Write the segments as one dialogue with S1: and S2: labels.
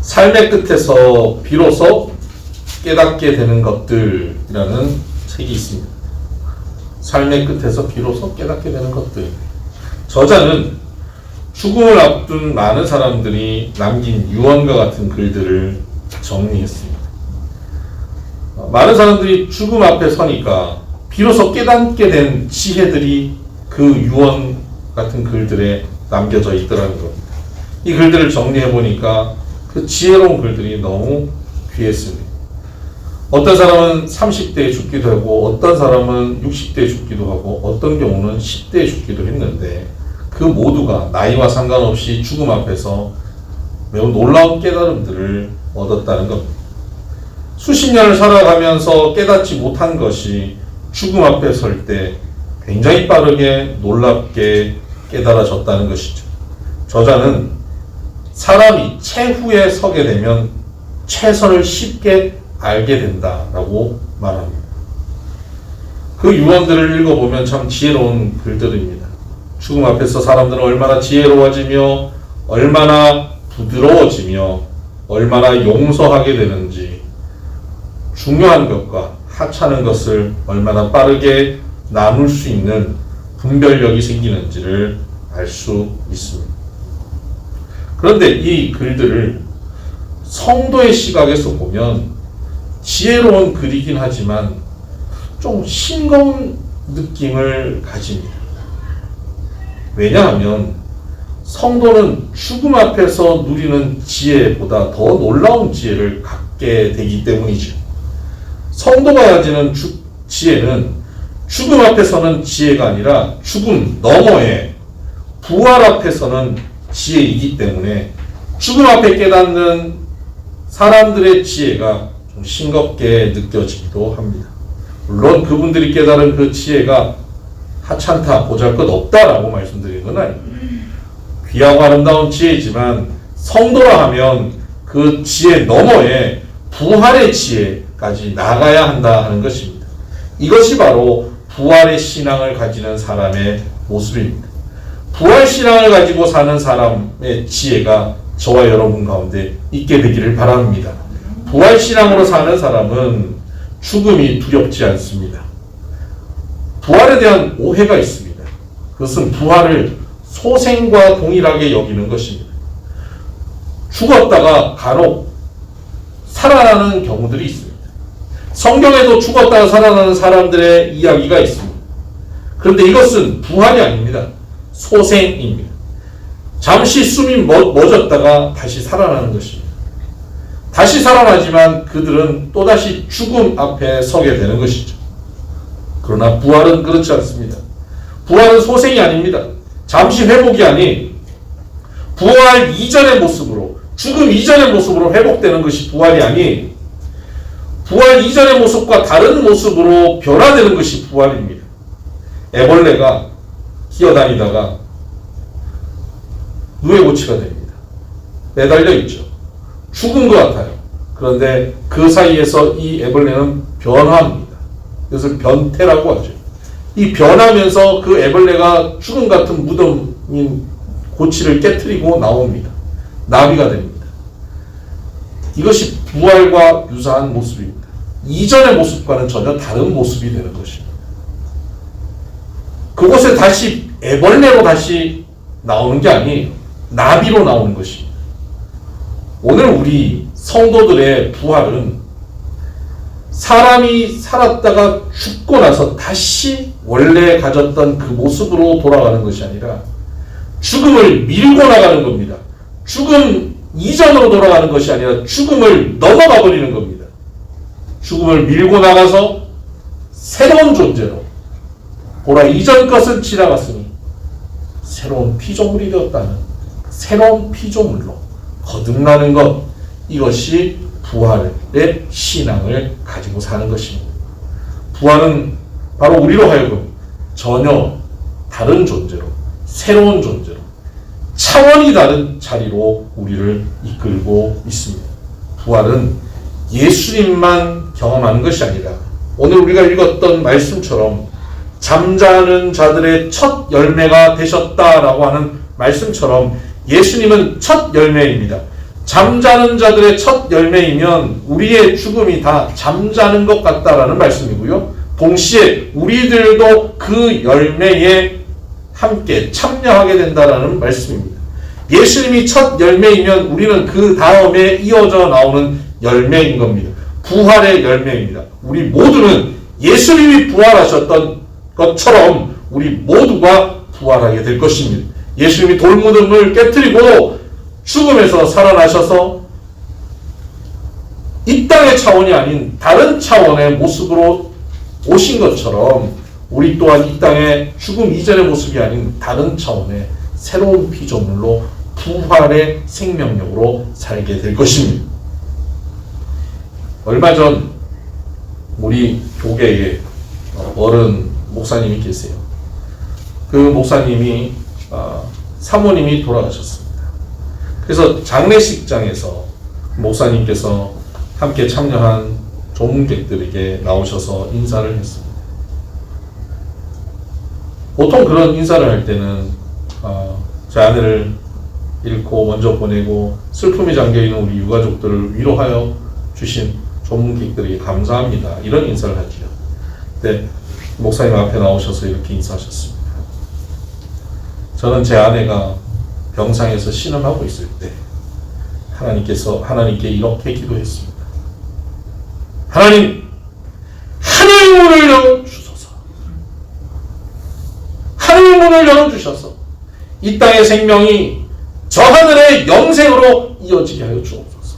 S1: 삶의 끝에서 비로소 깨닫게 되는 것들이라는 책이 있습니다. 삶의 끝에서 비로소 깨닫게 되는 것들. 저자는 죽음을 앞둔 많은 사람들이 남긴 유언과 같은 글들을 정리했습니다. 많은 사람들이 죽음 앞에 서니까 비로소 깨닫게 된 지혜들이 그 유언 같은 글들에 남겨져 있더라는 겁니다. 이 글들을 정리해 보니까 그 지혜로운 글들이 너무 귀했습니다. 어떤 사람은 30대에 죽기도 하고 어떤 사람은 60대에 죽기도 하고 어떤 경우는 10대에 죽기도 했는데 그 모두가 나이와 상관없이 죽음 앞에서 매우 놀라운 깨달음들을 얻었다는 겁니다. 수십 년을 살아가면서 깨닫지 못한 것이 죽음 앞에 설 때 굉장히 빠르게 놀랍게 깨달아졌다는 것이죠. 저자는 사람이 최후에 서게 되면 최선을 쉽게 알게 된다라고 말합니다. 그 유언들을 읽어보면 참 지혜로운 글들입니다. 죽음 앞에서 사람들은 얼마나 지혜로워지며 얼마나 부드러워지며 얼마나 용서하게 되는지, 중요한 것과 하찮은 것을 얼마나 빠르게 나눌 수 있는 분별력이 생기는지를 알 수 있습니다. 그런데 이 글들을 성도의 시각에서 보면 지혜로운 글이긴 하지만 좀 싱거운 느낌을 가집니다. 왜냐하면 성도는 죽음 앞에서 누리는 지혜보다 더 놀라운 지혜를 갖게 되기 때문이죠. 성도가 가지는 지혜는 죽음 앞에서는 지혜가 아니라 죽음 너머에 부활 앞에서는 지혜이기 때문에 죽음 앞에 깨닫는 사람들의 지혜가 좀 싱겁게 느껴지기도 합니다. 물론 그분들이 깨달은 그 지혜가 하찮다, 보잘것없다라고 말씀드리는 건 아닙니다. 귀하고 아름다운 지혜지만 성도라 하면 그 지혜 너머에 부활의 지혜까지 나가야 한다 하는 것입니다. 이것이 바로 부활의 신앙을 가지는 사람의 모습입니다. 부활 신앙을 가지고 사는 사람의 지혜가 저와 여러분 가운데 있게 되기를 바랍니다. 부활 신앙으로 사는 사람은 죽음이 두렵지 않습니다. 부활에 대한 오해가 있습니다. 그것은 부활을 소생과 동일하게 여기는 것입니다. 죽었다가 간혹 살아나는 경우들이 있습니다. 성경에도 죽었다가 살아나는 사람들의 이야기가 있습니다. 그런데 이것은 부활이 아닙니다. 소생입니다. 잠시 숨이 멎었다가 다시 살아나는 것입니다. 다시 살아나지만 그들은 또다시 죽음 앞에 서게 되는 것이죠. 그러나 부활은 그렇지 않습니다. 부활은 소생이 아닙니다. 잠시 회복이 아닌 부활 이전의 모습으로, 죽음 이전의 모습으로 회복되는 것이 부활이 아닌 부활 이전의 모습과 다른 모습으로 변화되는 것이 부활입니다. 애벌레가 기어다니다가 누에고치가 됩니다. 매달려 있죠. 죽은 것 같아요. 그런데 그 사이에서 이 애벌레는 변화합니다. 그래서 변태라고 하죠. 이 변하면서 그 애벌레가 죽음 같은 무덤인 고치를 깨트리고 나옵니다. 나비가 됩니다. 이것이 부활과 유사한 모습입니다. 이전의 모습과는 전혀 다른 모습이 되는 것입니다. 그곳에 다시 애벌레로 다시 나오는 게 아니에요. 나비로 나오는 것입니다. 오늘 우리 성도들의 부활은 사람이 살았다가 죽고 나서 다시 원래 가졌던 그 모습으로 돌아가는 것이 아니라 죽음을 밀고 나가는 겁니다. 죽음 이전으로 돌아가는 것이 아니라 죽음을 넘어가 버리는 겁니다. 죽음을 밀고 나가서 새로운 존재로, 보라 이전 것은 지나갔으니 새로운 피조물이 되었다는 새로운 피조물로 거듭나는 것, 이것이 부활의 신앙을 가지고 사는 것입니다. 부활은 바로 우리로 하여금 전혀 다른 존재로, 새로운 존재로, 차원이 다른 자리로 우리를 이끌고 있습니다. 부활은 예수님만 경험하는 것이 아니라 오늘 우리가 읽었던 말씀처럼 잠자는 자들의 첫 열매가 되셨다라고 하는 말씀처럼 예수님은 첫 열매입니다. 잠자는 자들의 첫 열매이면 우리의 죽음이 다 잠자는 것 같다라는 말씀이고요. 동시에 우리들도 그 열매에 함께 참여하게 된다라는 말씀입니다. 예수님이 첫 열매이면 우리는 그 다음에 이어져 나오는 열매인 겁니다. 부활의 열매입니다. 우리 모두는 예수님이 부활하셨던 것처럼 우리 모두가 부활하게 될 것입니다. 예수님이 돌무덤을 깨뜨리고 죽음에서 살아나셔서 이 땅의 차원이 아닌 다른 차원의 모습으로 오신 것처럼 우리 또한 이 땅의 죽음 이전의 모습이 아닌 다른 차원의 새로운 피조물로 부활의 생명력으로 살게 될 것입니다. 얼마 전 우리 교계에 어른 목사님이 계세요. 그 목사님이 사모님이 돌아가셨습니다. 그래서 장례식장에서 목사님께서 함께 참여한 조문객들에게 나오셔서 인사를 했습니다. 보통 그런 인사를 할 때는 제 아내를 잃고 먼저 보내고 슬픔에 잠겨있는 우리 유가족들을 위로하여 주신 조문객들에게 감사합니다, 이런 인사를 하죠. 근데 목사님 앞에 나오셔서 이렇게 인사하셨습니다. 저는 제 아내가 병상에서 신음하고 있을 때 하나님께 이렇게 기도했습니다. 하나님, 하늘 문을 열어주소서. 하늘 문을 열어주셔서 이 땅의 생명이 저 하늘의 영생으로 이어지게 하여 주옵소서.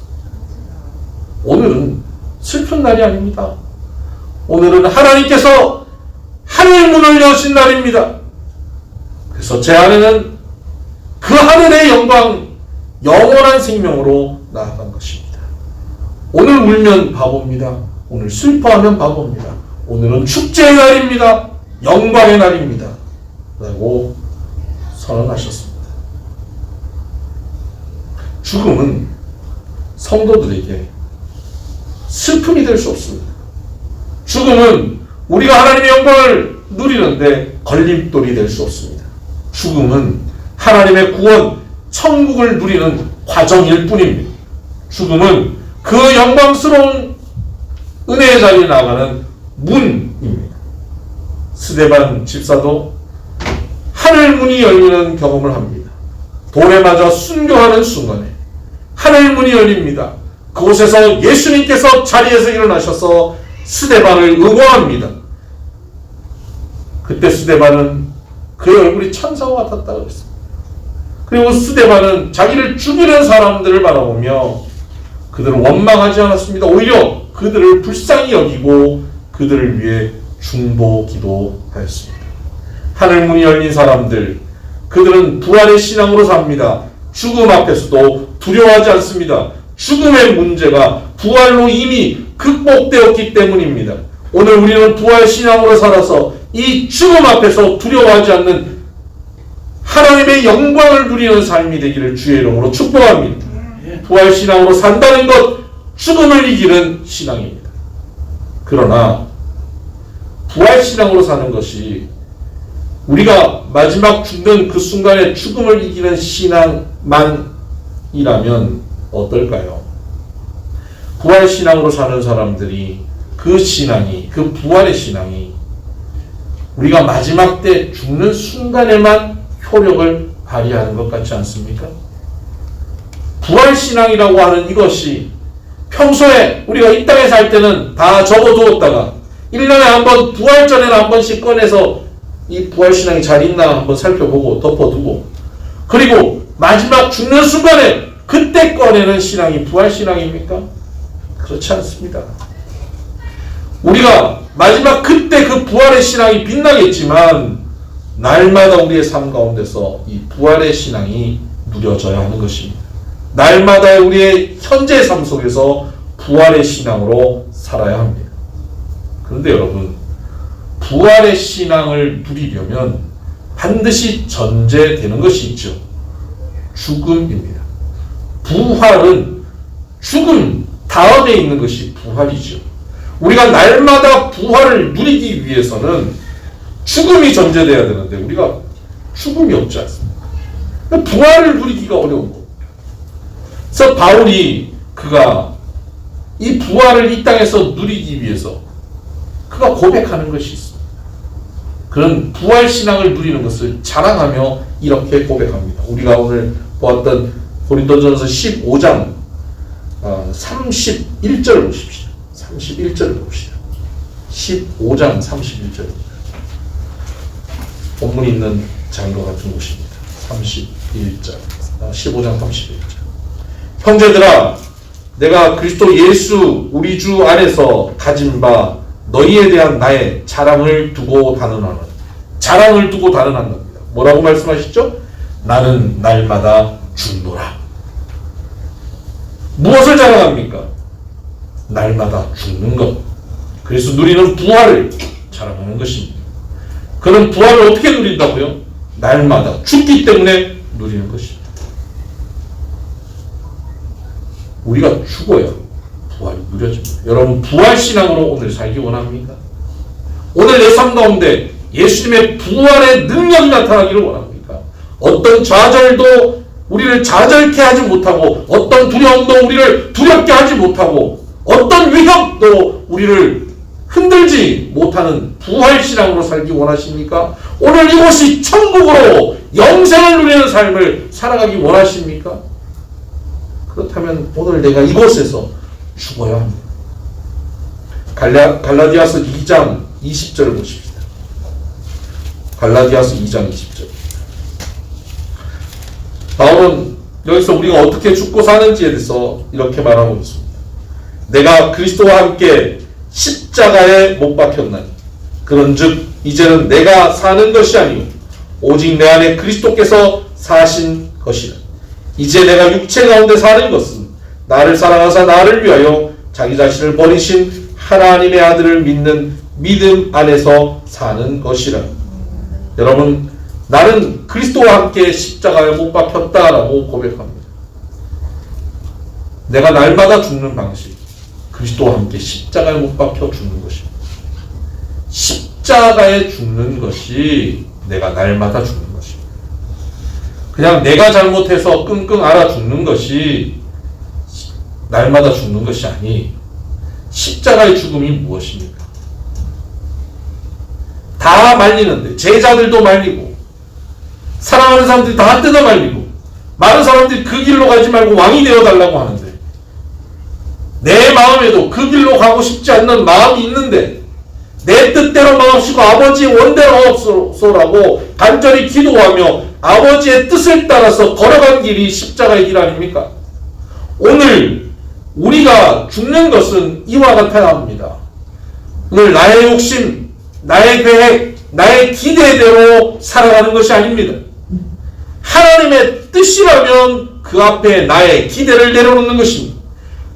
S1: 오늘은 슬픈 날이 아닙니다. 오늘은 하나님께서 하늘 문을 여신 날입니다. 그래서 제 아내는 그 하늘의 영광, 영원한 생명으로 나아간 것입니다. 오늘 울면 바보입니다. 오늘 슬퍼하면 바보입니다. 오늘은 축제의 날입니다. 영광의 날입니다. 라고 선언하셨습니다. 죽음은 성도들에게 슬픔이 될 수 없습니다. 죽음은 우리가 하나님의 영광을 누리는데 걸림돌이 될 수 없습니다. 죽음은 하나님의 구원, 천국을 누리는 과정일 뿐입니다. 죽음은 그 영광스러운 은혜의 자리에 나가는 문입니다. 스데반 집사도 하늘 문이 열리는 경험을 합니다. 돌에 맞아 순교하는 순간에 하늘 문이 열립니다. 그곳에서 예수님께서 자리에서 일어나셔서 스데반을 응원합니다. 그때 스데반은 그의 얼굴이 천사와 같았다고 그랬습니다. 그리고 스데반은 자기를 죽이는 사람들을 바라보며 그들을 원망하지 않았습니다. 오히려 그들을 불쌍히 여기고 그들을 위해 중보 기도하였습니다. 하늘문이 열린 사람들, 그들은 부활의 신앙으로 삽니다. 죽음 앞에서도 두려워하지 않습니다. 죽음의 문제가 부활로 이미 극복되었기 때문입니다. 오늘 우리는 부활 신앙으로 살아서 이 죽음 앞에서 두려워하지 않는 하나님의 영광을 누리는 삶이 되기를 주의 이름으로 축복합니다. 부활 신앙으로 산다는 것, 죽음을 이기는 신앙입니다. 그러나 부활 신앙으로 사는 것이 우리가 마지막 죽는 그 순간에 죽음을 이기는 신앙만이라면 어떨까요? 부활 신앙으로 사는 사람들이 그 신앙이, 그 부활의 신앙이 우리가 마지막 때 죽는 순간에만 효력을 발휘하는 것 같지 않습니까? 부활 신앙이라고 하는 이것이 평소에 우리가 이 땅에 살 때는 다 적어두었다가 1년에 한 번, 부활 전에는 한 번씩 꺼내서 이 부활 신앙이 잘 있나 한번 살펴보고 덮어두고, 그리고 마지막 죽는 순간에 그때 꺼내는 신앙이 부활 신앙입니까? 그렇지 않습니다. 우리가 마지막 그때 그 부활의 신앙이 빛나겠지만 날마다 우리의 삶 가운데서 이 부활의 신앙이 누려져야 하는 것입니다. 날마다 우리의 현재 삶 속에서 부활의 신앙으로 살아야 합니다. 그런데 여러분, 부활의 신앙을 누리려면 반드시 전제되는 것이 있죠. 죽음입니다. 부활은 죽음 다음에 있는 것이 부활이죠. 우리가 날마다 부활을 누리기 위해서는 죽음이 전제되어야 되는데 우리가 죽음이 없지 않습니까? 부활을 누리기가 어려운 겁니다. 그래서 바울이 그가 이 부활을 이 땅에서 누리기 위해서 그가 고백하는 것이 있습니다. 그런 부활 신앙을 누리는 것을 자랑하며 이렇게 고백합니다. 우리가 오늘 보았던 고린도전서 15장 31절을 보십시오. 31절을 봅시다. 15장 31절입니다. 본문 있는 장과 같은 곳입니다. 31절, 15장 31절. 형제들아, 내가 그리스도 예수 우리 주 안에서 가진 바 너희에 대한 나의 자랑을 두고 단언하는, 자랑을 두고 단언한답니다. 뭐라고 말씀하시죠? 나는 날마다 죽노라. 무엇을 자랑합니까? 날마다 죽는 것. 그래서 누리는 부활을 자랑하는 것입니다. 그런 부활을 어떻게 누린다고요? 날마다 죽기 때문에 누리는 것입니다. 우리가 죽어야 부활이 누려집니다. 여러분, 부활신앙으로 오늘 살기 원합니까? 오늘 내 삶 가운데 예수님의 부활의 능력이 나타나기를 원합니까? 어떤 좌절도 우리를 좌절케 하지 못하고, 어떤 두려움도 우리를 두렵게 하지 못하고, 어떤 위협도 우리를 흔들지 못하는 부활신앙으로 살기 원하십니까? 오늘 이곳이 천국으로 영생을 누리는 삶을 살아가기 원하십니까? 그렇다면 오늘 내가 이곳에서 죽어야 합니다. 갈라디아서 2장 20절을 보십시다. 갈라디아서 2장 20절. 바울은 여기서 우리가 어떻게 죽고 사는지에 대해서 이렇게 말하고 있습니다. 내가 그리스도와 함께 십자가에 못 박혔나니 그런즉 이제는 내가 사는 것이 아니요 오직 내 안에 그리스도께서 사신 것이라. 이제 내가 육체 가운데 사는 것은 나를 사랑하사 나를 위하여 자기 자신을 버리신 하나님의 아들을 믿는 믿음 안에서 사는 것이라. 여러분, 나는 그리스도와 함께 십자가에 못 박혔다라고 고백합니다. 내가 날마다 죽는 방식, 그리스도와 함께 십자가에 못 박혀 죽는 것입니다. 십자가에 죽는 것이 내가 날마다 죽는 것입니다. 그냥 내가 잘못해서 끙끙 앓아 죽는 것이 날마다 죽는 것이 아니, 십자가의 죽음이 무엇입니까? 다 말리는데, 제자들도 말리고 사랑하는 사람들이 다 뜯어 말리고 많은 사람들이 그 길로 가지 말고 왕이 되어달라고 하는데, 내 마음에도 그 길로 가고 싶지 않는 마음이 있는데 내 뜻대로 마옵시고 아버지의 원대로 없소라고 간절히 기도하며 아버지의 뜻을 따라서 걸어간 길이 십자가의 길 아닙니까? 오늘 우리가 죽는 것은 이와 같아야 합니다. 오늘 나의 욕심, 나의 계획, 나의 기대대로 살아가는 것이 아닙니다. 하나님의 뜻이라면 그 앞에 나의 기대를 내려놓는 것입니다.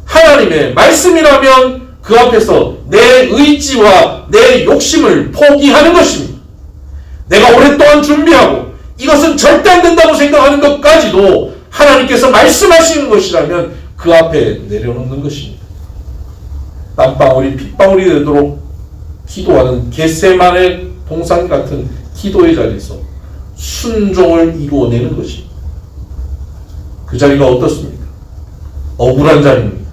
S1: 하나님의 말씀이라면 그 앞에서 내 의지와 내 욕심을 포기하는 것입니다. 내가 오랫동안 준비하고 이것은 절대 안 된다고 생각하는 것까지도 하나님께서 말씀하시는 것이라면 그 앞에 내려놓는 것입니다. 땀방울이 핏방울이 되도록 기도하는 겟세마네 동산 같은 기도의 자리에서 순종을 이루어내는 것입니다. 그 자리가 어떻습니까? 억울한 자리입니다.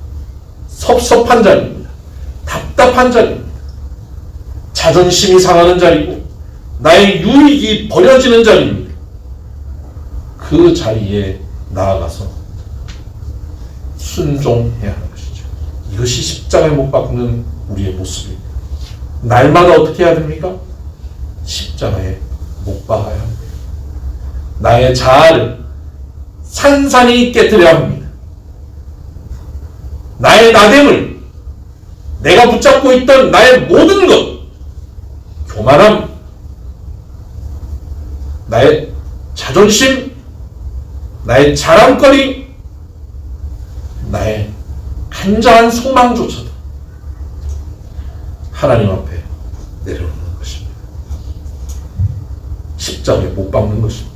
S1: 섭섭한 자리입니다. 답답한 자리입니다. 자존심이 상하는 자리고 나의 유익이 버려지는 자리입니다. 그 자리에 나아가서 순종해야 하는 것이죠. 이것이 십자가에 못 박는 우리의 모습입니다. 날마다 어떻게 해야 됩니까? 십자가에 못 박아야 합니다. 나의 자아를 산산이 깨뜨려야 합니다. 나의 나됨을, 내가 붙잡고 있던 나의 모든 것, 교만함, 나의 자존심, 나의 자랑거리, 나의 간절한 소망조차도 하나님 앞에 내려놓는 것입니다. 십자가에 못 박는 것입니다.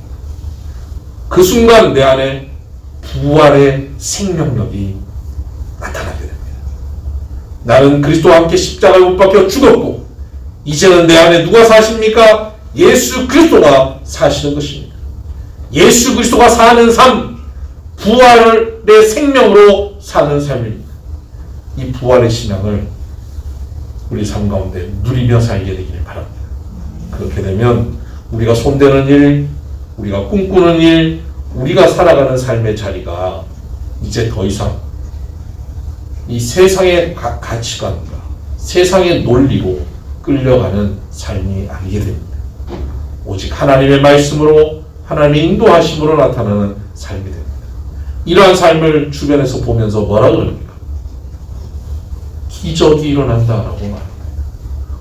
S1: 그 순간 내 안에 부활의 생명력이 나타나게 됩니다. 나는 그리스도와 함께 십자가에 못 박혀 죽었고 이제는 내 안에 누가 사십니까? 예수 그리스도가 사시는 것입니다. 예수 그리스도가 사는 삶, 부활의 생명으로 사는 삶입니다. 이 부활의 신앙을 우리 삶 가운데 누리며 살게 되기를 바랍니다. 그렇게 되면 우리가 손대는 일, 우리가 꿈꾸는 일, 우리가 살아가는 삶의 자리가 이제 더 이상 이 세상의 가치관과 세상의 논리로 끌려가는 삶이 아니게 됩니다. 오직 하나님의 말씀으로 하나님의 인도하심으로 나타나는 삶이 됩니다. 이러한 삶을 주변에서 보면서 뭐라 그럽니까? 기적이 일어난다라고 말합니다.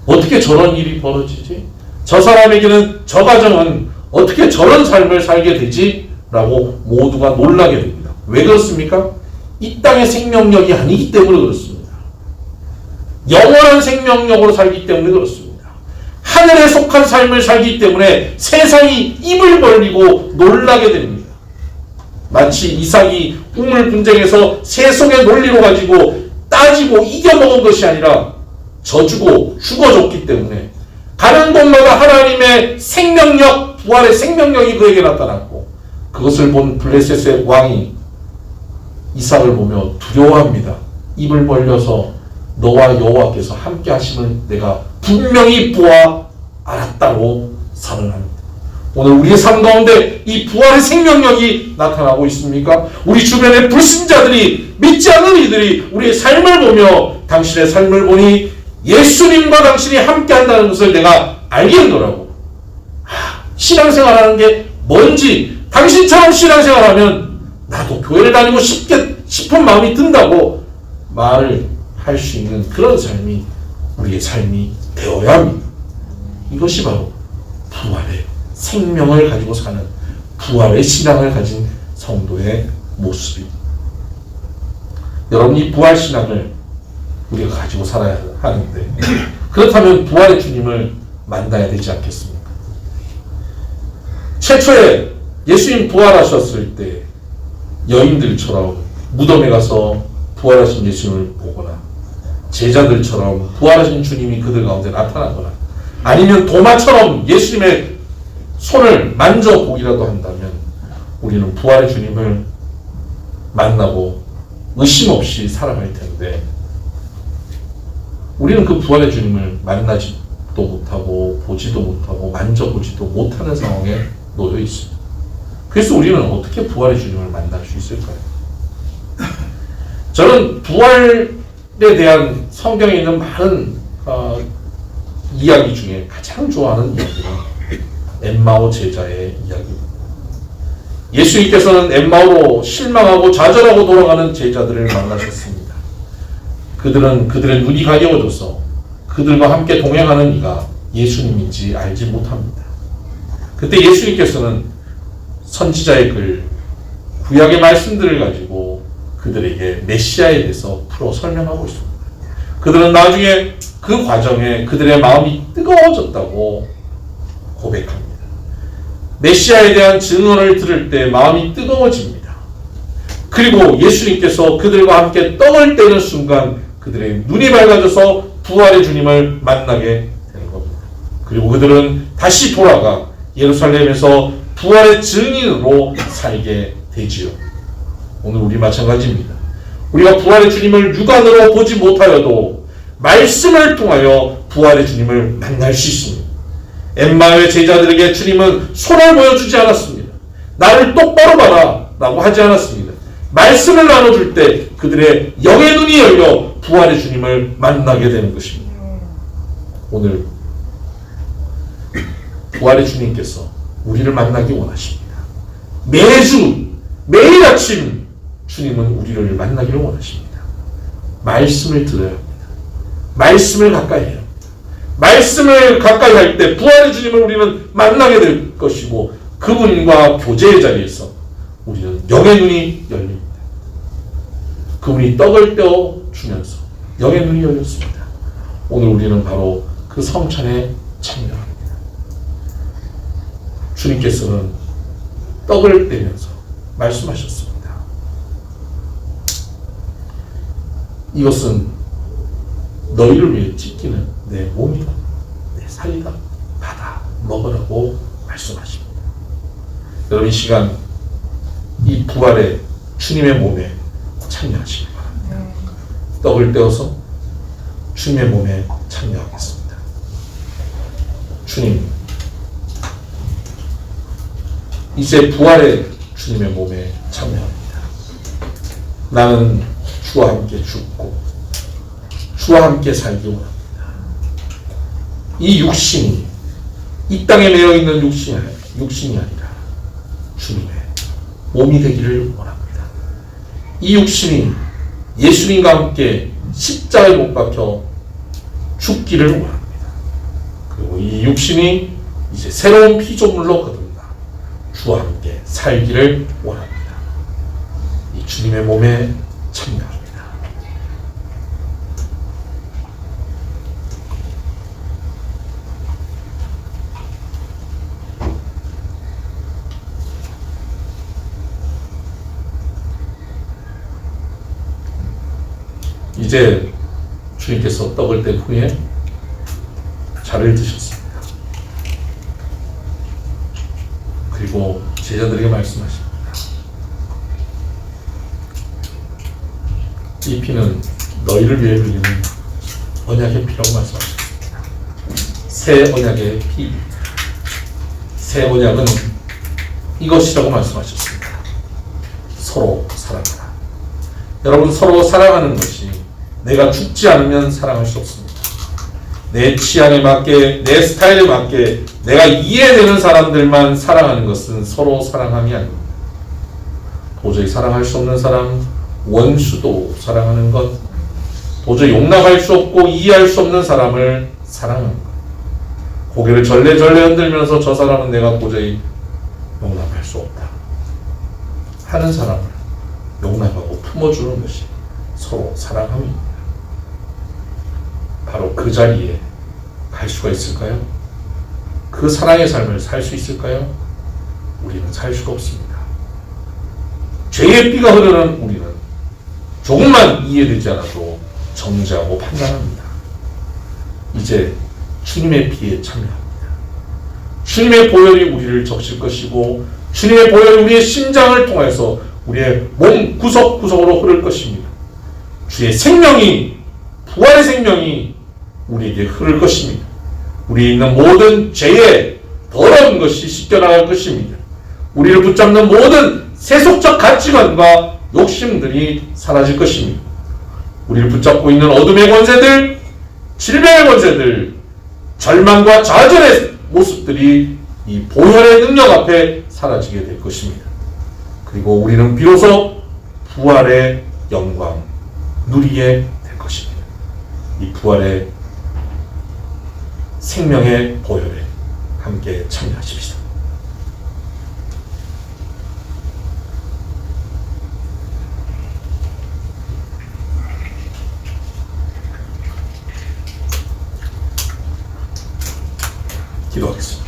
S1: 어떻게 저런 일이 벌어지지? 저 사람에게는, 저 가정은 어떻게 저런 삶을 살게 되지? 라고 모두가 놀라게 됩니다. 왜 그렇습니까? 이 땅의 생명력이 아니기 때문에 그렇습니다. 영원한 생명력으로 살기 때문에 그렇습니다. 하늘에 속한 삶을 살기 때문에 세상이 입을 벌리고 놀라게 됩니다. 마치 이삭이 우물 분쟁에서 세속의 논리로 가지고 따지고 이겨먹은 것이 아니라 져주고 죽어줬기 때문에 가는 곳마다 하나님의 생명력, 부활의 생명력이 그에게 나타났고, 그것을 본 블레셋의 왕이 이삭을 보며 두려워합니다. 입을 벌려서 너와 여호와께서 함께 하심을 내가 분명히 보아 알았다고 선언합니다. 오늘 우리의 삶 가운데 이 부활의 생명력이 나타나고 있습니까? 우리 주변의 불신자들이, 믿지 않는 이들이 우리의 삶을 보며 당신의 삶을 보니 예수님과 당신이 함께 한다는 것을 내가 알겠노라고. 신앙생활하는 게 뭔지, 당신처럼 신앙생활하면 나도 교회를 다니고 싶은 마음이 든다고 말을 할 수 있는 그런 삶이 우리의 삶이 되어야 합니다. 이것이 바로 부활의 생명을 가지고 사는, 부활의 신앙을 가진 성도의 모습입니다. 여러분, 이 부활 신앙을 우리가 가지고 살아야 하는데, 그렇다면 부활의 주님을 만나야 되지 않겠습니까? 최초에 예수님 부활하셨을 때 여인들처럼 무덤에 가서 부활하신 예수님을 보거나, 제자들처럼 부활하신 주님이 그들 가운데 나타나거나, 아니면 도마처럼 예수님의 손을 만져보기라도 한다면 우리는 부활의 주님을 만나고 의심 없이 살아갈 텐데, 우리는 그 부활의 주님을 만나지도 못하고 보지도 못하고 만져보지도 못하는 상황에 놓여 있습니다. 그래서 우리는 어떻게 부활의 주님을 만날 수 있을까요? 저는 부활에 대한 성경에 있는 많은 이야기 중에 가장 좋아하는 이야기는 엠마오 제자의 이야기입니다. 예수님께서는 엠마오로 실망하고 좌절하고 돌아가는 제자들을 만나셨습니다. 그들은 그들의 눈이 가려워져서 그들과 함께 동행하는 이가 예수님인지 알지 못합니다. 그때 예수님께서는 선지자의 글, 구약의 말씀들을 가지고 그들에게 메시아에 대해서 풀어 설명하고 있습니다. 그들은 나중에 그 과정에 그들의 마음이 뜨거워졌다고 고백합니다. 메시아에 대한 증언을 들을 때 마음이 뜨거워집니다. 그리고 예수님께서 그들과 함께 떡을 떼는 순간 그들의 눈이 밝아져서 부활의 주님을 만나게 되는 겁니다. 그리고 그들은 다시 돌아가 예루살렘에서 부활의 증인으로 살게 되지요. 오늘 우리 마찬가지입니다. 우리가 부활의 주님을 육안으로 보지 못하여도 말씀을 통하여 부활의 주님을 만날 수 있습니다. 엠마오의 제자들에게 주님은 손을 보여주지 않았습니다. 나를 똑바로 봐라 라고 하지 않았습니다. 말씀을 나눠줄 때 그들의 영의 눈이 열려 부활의 주님을 만나게 되는 것입니다. 오늘 부활의 주님께서 우리를 만나기 원하십니다. 매일 아침 주님은 우리를 만나기를 원하십니다. 말씀을 들어야 합니다. 말씀을 가까이 해야 합니다. 말씀을 가까이 할 때 부활의 주님을 우리는 만나게 될 것이고, 그분과 교제의 자리에서 우리는 영의 눈이 열립니다. 그분이 떡을 떼어 주면서 영의 눈이 열렸습니다. 오늘 우리는 바로 그 성찬에 참여합니다. 주님께서는 떡을 떼면서 말씀하셨습니다. 이것은 너희를 위해 찢기는 내 몸이다. 내 살이다. 받아 먹으라고 말씀하십니다. 여러분, 이 시간 이 부활의 주님의 몸에 참여하시기 바랍니다. 떡을 떼어서 주님의 몸에 참여하겠습니다. 주님, 이제 부활의 주님의 몸에 참여합니다. 나는 주와 함께 죽고 주와 함께 살기 원합니다. 이 육신이 이 땅에 매여 있는 육신이 아니라 주님의 몸이 되기를 원합니다. 이 육신이 예수님과 함께 십자가에 못 박혀 죽기를 원합니다. 그리고 이 육신이 이제 새로운 피조물로 거듭나 주와 함께 살기를 원합니다. 이 주님의 몸에 참여합니다. 이제 주님께서 떡을 뗀 후에 잔을 드셨습니다. 그리고 제자들에게 말씀하십니다. 이 피는 너희를 위해 흘리는 언약의 피라고 말씀하셨습니다. 새 언약의 피입니다. 새 언약은 이것이라고 말씀하셨습니다. 서로 사랑하라. 여러분, 서로 사랑하는 것이 내가 죽지 않으면 사랑할 수 없습니다. 내 취향에 맞게, 내 스타일에 맞게 내가 이해되는 사람들만 사랑하는 것은 서로 사랑함이 아닙니다. 도저히 사랑할 수 없는 사람, 원수도 사랑하는 것, 도저히 용납할 수 없고 이해할 수 없는 사람을 사랑하는 것, 고개를 절레절레 흔들면서 저 사람은 내가 도저히 용납할 수 없다 하는 사람을 용납하고 품어주는 것이 서로 사랑함입니다. 바로 그 자리에 갈 수가 있을까요? 그 사랑의 삶을 살 수 있을까요? 우리는 살 수가 없습니다. 죄의 피가 흐르는 우리는 조금만 이해되지 않아도 정죄하고 판단합니다. 이제 주님의 피에 참여합니다. 주님의 보혈이 우리를 적실 것이고 주님의 보혈이 우리의 심장을 통해서 우리의 몸 구석구석으로 흐를 것입니다. 주의 생명이, 부활의 생명이 우리에게 흐를 것입니다. 우리에 있는 모든 죄의 더러운 것이 씻겨나갈 것입니다. 우리를 붙잡는 모든 세속적 가치관과 욕심들이 사라질 것입니다. 우리를 붙잡고 있는 어둠의 권세들, 질병의 권세들, 절망과 좌절의 모습들이 이 보혈의 능력 앞에 사라지게 될 것입니다. 그리고 우리는 비로소 부활의 영광 누리게 될 것입니다. 이 부활의 생명의 보혈에 함께 참여하십시다. 기도하겠습니다.